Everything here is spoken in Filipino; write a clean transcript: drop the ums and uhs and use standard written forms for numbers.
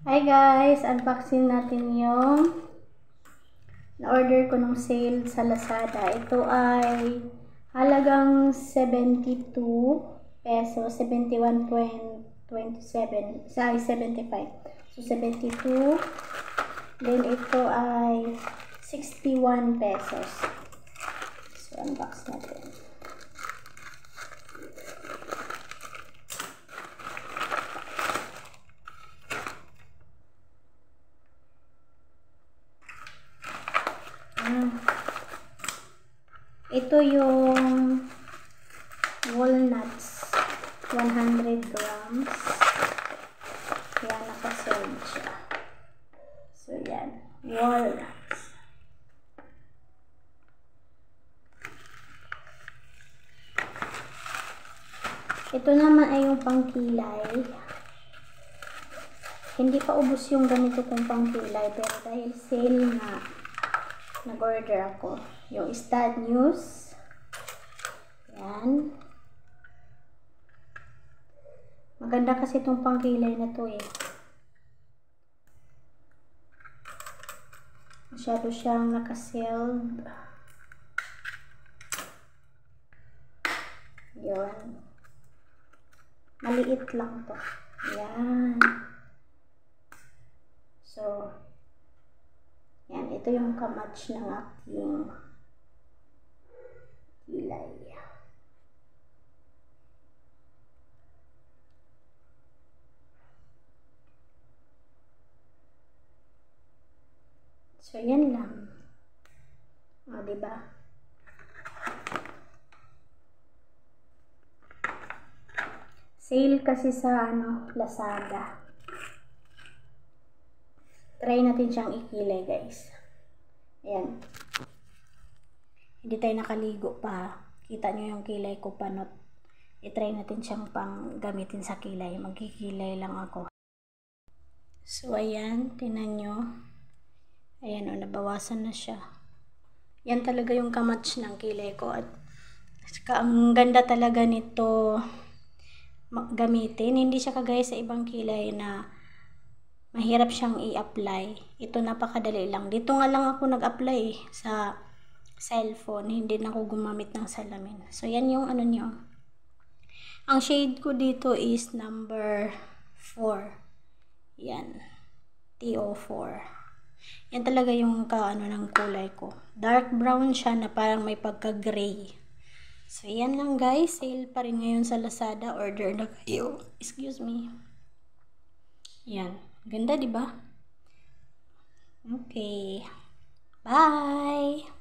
Hi guys! Unboxing natin yung na-order ko ng sale sa Lazada. Ito ay halagang 72 pesos, 71.27, ay 75. So 72. Then ito ay 61 pesos. So unbox natin. Ito yung walnuts, 100 grams. Yan, nakaserve siya. So, yan. Walnuts. Ito naman ay yung pangkilay. Hindi pa ubos yung ganito kong pangkilay, pero dahil sale na, nag-order ako. Yung Stud News. Yan. Maganda kasi itong pangkilay na to eh. Masyado siyang nakasealed. Yun. Maliit lang to. Yan. So, yan. Ito yung kamatch ng aking kilay. So, yan lang. O, diba? Sale kasi sa, Lazada. Try natin siyang ikilay, guys. Ayan. Hindi tayo nakaligo pa. Kita nyo yung kilay ko panot. I-try natin siyang pang gamitin sa kilay. Magkikilay lang ako. So, ayan. Tingnan nyo. Ayan o, nabawasan na siya. Yan talaga yung kamatch ng kilay ko. At ang ganda talaga nito gamitin. Hindi siya kagaya sa ibang kilay na mahirap siyang i-apply. Ito napakadali lang. Dito nga lang ako nag-apply sa cellphone. Hindi na ako gumamit ng salamin. So, yan yung ano nyo. Ang shade ko dito is number 4. Yan. TO4. Yan talaga yung ng kulay ko. Dark brown siya na parang may pagka-gray. So, yan lang guys. Sale pa rin ngayon sa Lazada. Order na kayo. Excuse me. Yan. Ganda, diba? Okay. Bye!